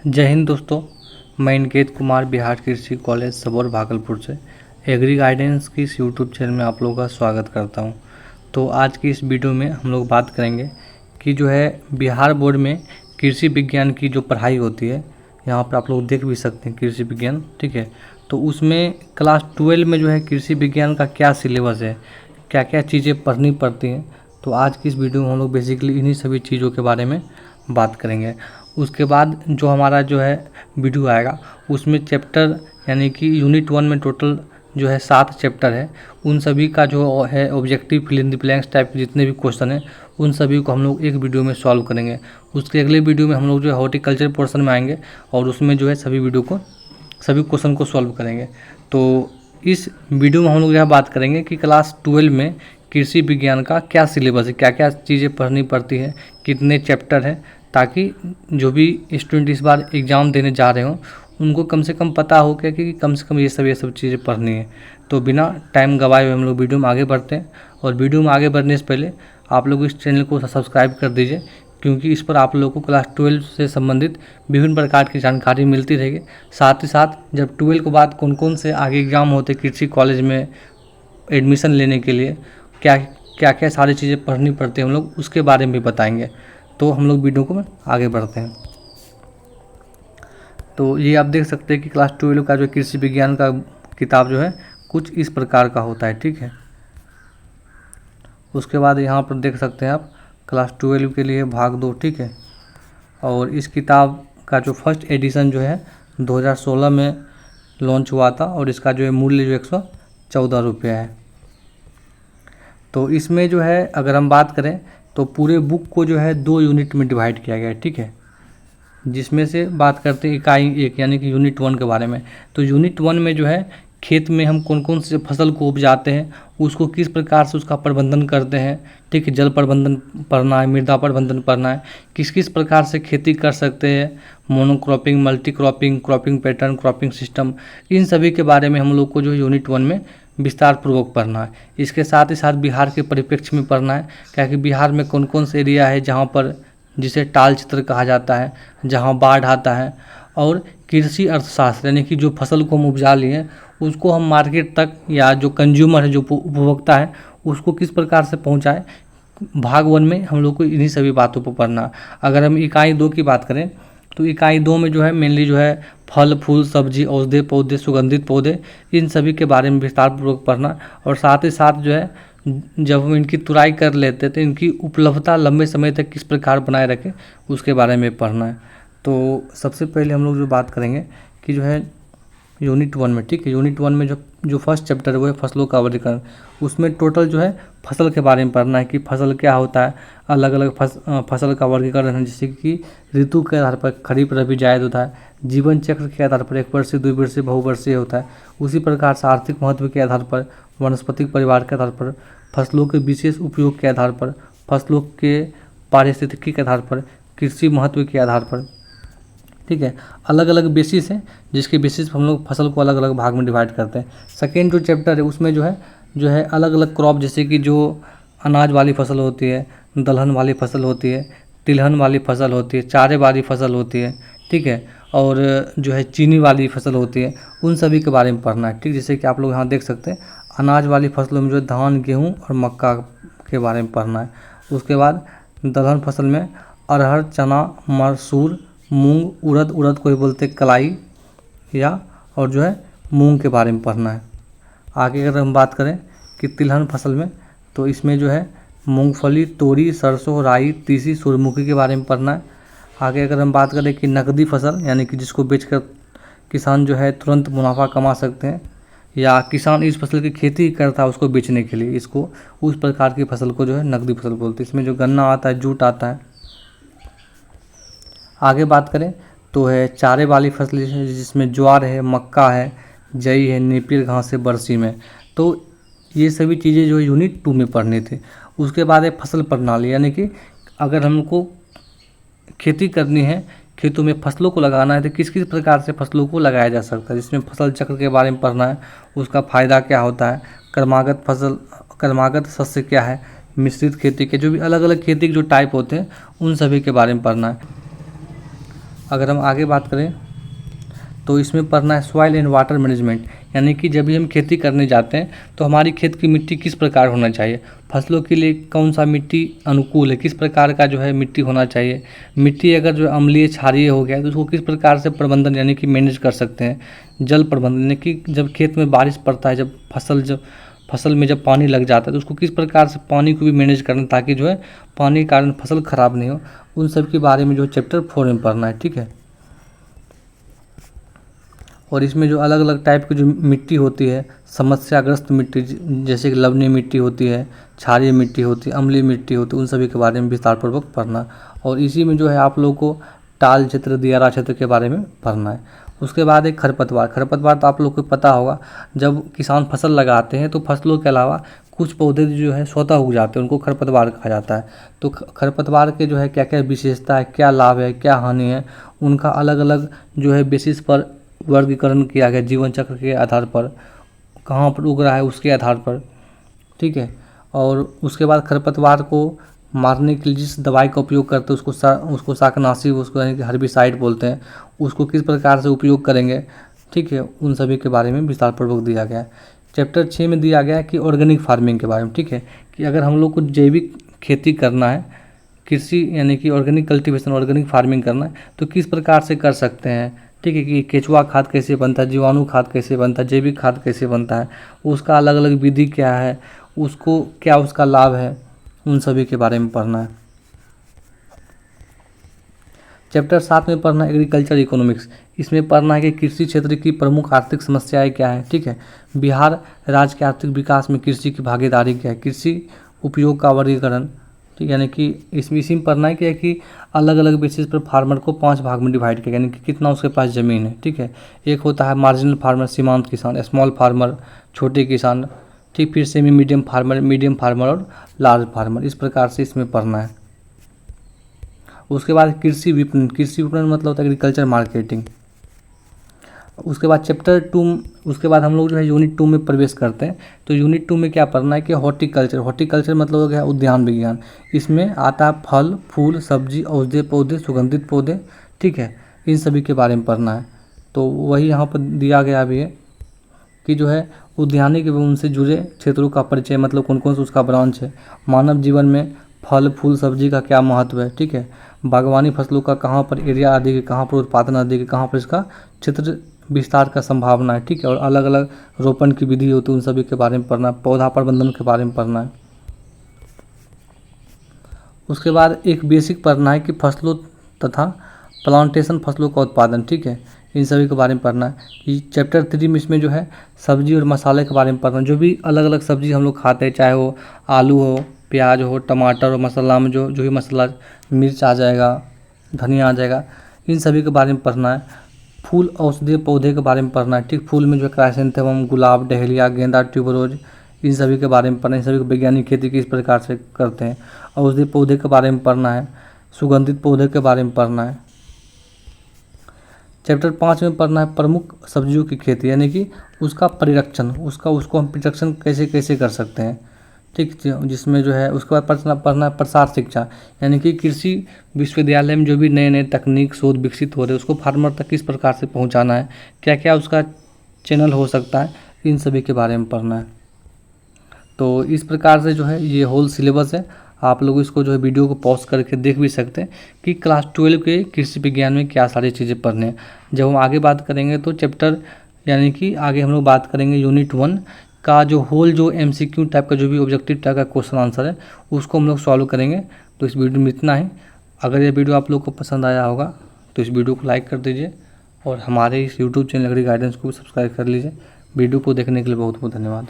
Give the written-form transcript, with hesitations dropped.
जय हिंद दोस्तों। मैं इनकेत कुमार बिहार कृषि कॉलेज सबौर भागलपुर से एग्री गाइडेंस की इस यूट्यूब चैनल में आप लोगों का स्वागत करता हूं। तो आज की इस वीडियो में हम लोग बात करेंगे कि जो है बिहार बोर्ड में कृषि विज्ञान की जो पढ़ाई होती है, यहाँ पर आप लोग देख भी सकते हैं कृषि विज्ञान, ठीक है। तो उसमें क्लास 12 में जो है कृषि विज्ञान का क्या सिलेबस है, क्या क्या चीज़ें पढ़नी पड़ती हैं। तो आज की इस वीडियो में हम लोग बेसिकली इन्हीं सभी चीज़ों के बारे में बात करेंगे। उसके बाद जो हमारा जो है वीडियो आएगा उसमें चैप्टर यानी कि यूनिट 1 में टोटल जो है 7 चैप्टर है। उन सभी का जो है objective fill in the blanks type के जितने भी क्वेश्चन हैं उन सभी को हम लोग एक वीडियो में सॉल्व करेंगे। उसके अगले वीडियो में हम लोग जो है हॉर्टिकल्चर पोर्शन में आएंगे और उसमें जो है सभी क्वेश्चन को सॉल्व करेंगे। तो इस वीडियो में हम लोग यह बात करेंगे कि क्लास 12 में कृषि विज्ञान का क्या सिलेबस है, क्या क्या चीज़ें पढ़नी पड़ती है, कितने चैप्टर हैं, ताकि जो भी स्टूडेंट इस बार एग्ज़ाम देने जा रहे हों उनको कम से कम पता हो क्या कि कम से कम ये सब चीज़ें पढ़नी है। तो बिना टाइम गवाए हुए हम लोग वीडियो में आगे बढ़ते हैं। और वीडियो में आगे बढ़ने से पहले आप लोग इस चैनल को सब्सक्राइब कर दीजिए, क्योंकि इस पर आप लोगों को क्लास 12 से संबंधित विभिन्न प्रकार की जानकारी मिलती रहेगी। साथ ही साथ जब 12 के बाद कौन कौन से आगे एग्ज़ाम होते कृषि कॉलेज में एडमिशन लेने के लिए क्या क्या सारी चीज़ें पढ़नी पड़ती हैं हम लोग उसके बारे में भी बताएंगे। तो हम लोग वीडियो को आगे बढ़ते हैं। तो ये आप देख सकते हैं कि क्लास 12 का जो कृषि विज्ञान का किताब जो है कुछ इस प्रकार का होता है, ठीक है। उसके बाद यहाँ पर देख सकते हैं आप क्लास 12 के लिए भाग 2, ठीक है। और इस किताब का जो फर्स्ट एडिशन जो है 2016 में लॉन्च हुआ था और इसका जो है मूल्य जो 114 रुपये है। तो इसमें जो है अगर हम बात करें तो पूरे बुक को जो है 2 यूनिट में डिवाइड किया गया है, ठीक है। जिसमें से बात करते हैं इकाई 1 यानी कि यूनिट 1 के बारे में। तो यूनिट 1 में जो है खेत में हम कौन कौन से फसल को उपजाते हैं, उसको किस प्रकार से उसका प्रबंधन करते हैं, ठीक है। जल प्रबंधन पढ़ना है, मृदा प्रबंधन पढ़ना है, किस किस प्रकार से खेती कर सकते हैं, monocropping, multi cropping, cropping pattern, cropping system, इन सभी के बारे में हम लोग को जो यूनिट 1 में विस्तार पूर्वक पढ़ना है। इसके साथ ही साथ बिहार के परिप्रेक्ष्य में पढ़ना है, क्या कि बिहार में कौन कौन से एरिया है जहाँ पर जिसे टाल चित्र कहा जाता है, जहाँ बाढ़ आता है, और कृषि अर्थशास्त्र यानी कि जो फसल को हम उपजा लिए उसको हम मार्केट तक या जो कंज्यूमर है, जो उपभोक्ता है, उसको किस प्रकार से पहुँचाए। भाग 1 में हम लोग को इन्हीं सभी बातों पर पढ़ना। अगर हम इकाई 2 की बात करें तो इकाई 2 में जो है मेनली जो है फल फूल सब्जी, औषधीय पौधे, सुगंधित पौधे, इन सभी के बारे में विस्तार पूर्वक पढ़ना। और साथ ही साथ जो है जब हम इनकी तुड़ाई कर लेते तो इनकी उपलब्धता लंबे समय तक किस प्रकार बनाए रखें उसके बारे में पढ़ना है। तो सबसे पहले हम लोग जो बात करेंगे कि जो है यूनिट 1 में, ठीक है। यूनिट 1 में जो फर्स्ट चैप्टर है वो है फसलों का वर्गीकरण। उसमें टोटल जो है फसल के बारे में पढ़ना है कि फसल क्या होता है, अलग अलग फसल का वर्गीकरण है, जैसे कि ऋतु के आधार पर खरीफ रबी जायद होता है, जीवन चक्र के आधार पर 1 वर्षीय, 2 वर्षीय, बहुवर्षीय होता है। उसी प्रकार से आर्थिक महत्व के आधार पर, वनस्पतिक परिवार के आधार पर, फसलों के विशेष उपयोग के आधार पर, फसलों के पारिस्थितिकी के आधार पर, कृषि महत्व के आधार पर, ठीक है। अलग अलग बेसिस है जिसके बेसिस पर हम लोग फसल को अलग अलग भाग में डिवाइड करते हैं। सेकेंड जो चैप्टर है उसमें जो है अलग अलग क्रॉप, जैसे कि जो अनाज वाली फसल होती है, दलहन वाली फसल होती है, तिलहन वाली फसल होती है, चारे वाली फसल होती है, ठीक है। और जो है चीनी वाली फसल होती है, उन सभी के बारे में पढ़ना है, ठीक। जैसे कि आप लोग यहाँ देख सकते हैं अनाज वाली फसलों में जो धान, गेहूँ और मक्का के बारे में पढ़ना है। उसके बाद दलहन फसल में अरहर, चना, मसूर, मूंग, उड़द को ही बोलते कलाई या, और जो है मूंग के बारे में पढ़ना है। आगे अगर हम बात करें कि तिलहन फसल में तो इसमें जो है मूंगफली, तोरी, सरसों, राई, तीसी, सूरजमुखी के बारे में पढ़ना है। आगे अगर हम बात करें कि नकदी फसल यानी कि जिसको बेचकर किसान जो है तुरंत मुनाफा कमा सकते हैं, या किसान इस फसल की खेती करता है उसको बेचने के लिए, इसको उस प्रकार की फसल को जो है नकदी फसल बोलते हैं। इसमें जो गन्ना आता है, जूट आता है। आगे बात करें तो है चारे वाली फसल जिसमें ज्वार है, मक्का है, जई है, नेपियर घास है बरसी में। तो ये सभी चीज़ें जो यूनिट 2 में पढ़नी थी। उसके बाद है फसल प्रणाली, यानी कि अगर हमको खेती करनी है, खेतों में फसलों को लगाना है तो किस किस प्रकार से फसलों को लगाया जा सकता है, जिसमें फसल चक्र के बारे में पढ़ना है, उसका फ़ायदा क्या होता है, क्रमागत शस्य क्या है, मिश्रित खेती के जो भी अलग अलग खेती के जो टाइप होते हैं उन सभी के बारे में पढ़ना है। अगर हम आगे बात करें तो इसमें पढ़ना है सॉइल एंड वाटर मैनेजमेंट, यानी कि जब भी हम खेती करने जाते हैं तो हमारी खेत की मिट्टी किस प्रकार होना चाहिए, फसलों के लिए कौन सा मिट्टी अनुकूल है, किस प्रकार का जो है मिट्टी होना चाहिए। मिट्टी अगर जो अम्लीय क्षारीय हो गया तो उसको किस प्रकार से प्रबंधन यानी कि मैनेज कर सकते हैं। जल प्रबंधन यानी कि जब खेत में बारिश पड़ता है, जब फसल में जब पानी लग जाता है तो उसको किस प्रकार से पानी को भी मैनेज करना ताकि जो है पानी के कारण फसल खराब नहीं हो, उन सब के बारे में जो चैप्टर 4 में पढ़ना है। ठीक है, और इसमें जो अलग अलग टाइप की जो मिट्टी होती है, समस्याग्रस्त मिट्टी जैसे कि लवणीय मिट्टी होती है, क्षारीय मिट्टी होती है, अम्लीय मिट्टी होती है, उन सभी के बारे में विस्तारपूर्वक पढ़ना। और इसी में जो है आप लोगों को टाल क्षेत्र, दियारा क्षेत्र के बारे में पढ़ना है। उसके बाद एक खरपतवार। खरपतवार तो आप लोग को पता होगा, जब किसान फसल लगाते हैं तो फसलों के अलावा कुछ पौधे जो है स्वतः उग जाते हैं, उनको खरपतवार कहा जाता है। तो खरपतवार के जो है क्या क्या विशेषता है, क्या लाभ है, क्या हानि है, उनका अलग अलग जो है बेसिस पर वर्गीकरण किया गया, जीवन चक्र के आधार पर, कहाँ पर उग रहा है उसके आधार पर। ठीक है, और उसके बाद खरपतवार को मारने के लिए जिस दवाई का उपयोग करते हैं उसको शाकनाशी, उसको यानी कि हर्बिसाइड बोलते हैं, उसको किस प्रकार से उपयोग करेंगे। ठीक है, उन सभी के बारे में विस्तारपूर्वक दिया गया है। चैप्टर 6 में दिया गया है कि ऑर्गेनिक फार्मिंग के बारे में। ठीक है, कि अगर हम लोग को जैविक खेती करना है, कृषि यानी कि ऑर्गेनिक कल्टीवेशन, ऑर्गेनिक फार्मिंग करना है तो किस प्रकार से कर सकते हैं। ठीक है, कि केचुआ खाद कैसे बनता है, जीवाणु खाद कैसे बनता है, जैविक खाद कैसे बनता है, उसका अलग अलग विधि क्या है, उसको क्या उसका लाभ है, उन सभी के बारे में पढ़ना है। चैप्टर 7 में पढ़ना है एग्रीकल्चर इकोनॉमिक्स। इसमें पढ़ना है कि कृषि क्षेत्र की प्रमुख आर्थिक समस्याएं क्या हैं। ठीक है, बिहार राज्य के आर्थिक विकास में कृषि की भागीदारी क्या है, कृषि उपयोग का वर्गीकरण। ठीक, यानी कि इसमें इसी में पढ़ना है कि अलग अलग बेसिस पर फार्मर को 5 भाग में डिवाइड किया, यानी कि कितना उसके पास ज़मीन है। ठीक है, एक होता है मार्जिनल फार्मर, सीमांत किसान, स्मॉल फार्मर, छोटे किसान। ठीक, फिर सेमी मीडियम फार्मर और लार्ज फार्मर, इस प्रकार से इसमें पढ़ना है। उसके बाद कृषि विपणन। कृषि विपणन मतलब होता है एग्रीकल्चर मार्केटिंग। उसके बाद चैप्टर 2, उसके बाद हम लोग जो है यूनिट 2 में प्रवेश करते हैं। तो यूनिट 2 में क्या पढ़ना है कि हॉर्टिकल्चर। हॉर्टिकल्चर मतलब हो गया उद्यान विज्ञान। इसमें आता है फल, फूल, सब्जी, औषधीय पौधे, सुगंधित पौधे। ठीक है, इन सभी के बारे में पढ़ना है। तो वही यहाँ पर दिया गया भी है कि जो है उद्यानिक एवं उनसे जुड़े क्षेत्रों का परिचय, मतलब कौन कौन सा उसका ब्रांच है। मानव जीवन में फल, फूल, सब्जी का क्या महत्व है। ठीक है, बागवानी फसलों का कहाँ पर एरिया अधिक है, कहाँ पर उत्पादन अधिक है, कहाँ पर इसका क्षेत्र विस्तार का संभावना है। ठीक है, और अलग अलग रोपण की विधि होती है, उन सभी के बारे में पढ़ना है। पौधा प्रबंधन के बारे में पढ़ना है। उसके बाद एक बेसिक पढ़ना है कि फसलों तथा प्लांटेशन फसलों का उत्पादन। ठीक है, इन सभी के बारे में पढ़ना है। कि चैप्टर 3 में इसमें जो है सब्जी और मसाले के बारे में पढ़ना है। जो भी अलग अलग सब्जी हम लोग खाते हैं, चाहे वो आलू हो, प्याज हो, टमाटर हो, मसाला में जो भी मसाला, मिर्च आ जाएगा, धनिया आ जाएगा, इन सभी के बारे में पढ़ना है। फूल औषधीय पौधे के बारे में पढ़ना है। ठीक, फूल में जो क्राइसेंथेमम, गुलाब, डहेलिया, गेंदा, ट्यूबरोज, इन सभी के बारे में पढ़ना है। इन सभी को वैज्ञानिक खेती किस प्रकार से करते हैं। औषधीय पौधे के बारे में पढ़ना है। सुगंधित पौधे के बारे में पढ़ना है। चैप्टर 5 में पढ़ना है प्रमुख सब्जियों की खेती, यानी कि उसका परिरक्षण, उसको हम परिरक्षण कैसे कैसे कर सकते हैं। ठीक, जिसमें जो है उसके बाद पढ़ना है प्रसार शिक्षा, यानी कि कृषि विश्वविद्यालय में जो भी नए नए तकनीक शोध विकसित हो रहे हैं उसको फार्मर तक किस प्रकार से पहुंचाना है, क्या क्या उसका चैनल हो सकता है, इन सभी के बारे में पढ़ना है। तो इस प्रकार से जो है ये होल सिलेबस है। आप लोग इसको जो है वीडियो को पॉज करके देख भी सकते हैं कि क्लास 12 के कृषि विज्ञान में क्या सारी चीज़ें पढ़ने हैं। जब हम आगे बात करेंगे तो चैप्टर, यानी कि आगे हम लोग बात करेंगे यूनिट 1 का जो होल जो MCQ टाइप का जो भी ऑब्जेक्टिव टाइप का क्वेश्चन आंसर है उसको हम लोग सॉल्व करेंगे। तो इस वीडियो में इतना ही। अगर ये वीडियो आप लोग को पसंद आया होगा तो इस वीडियो को लाइक कर दीजिए और हमारे इस यूट्यूब चैनल एग्री गाइडेंस को भी सब्सक्राइब कर लीजिए। वीडियो को देखने के लिए बहुत बहुत धन्यवाद।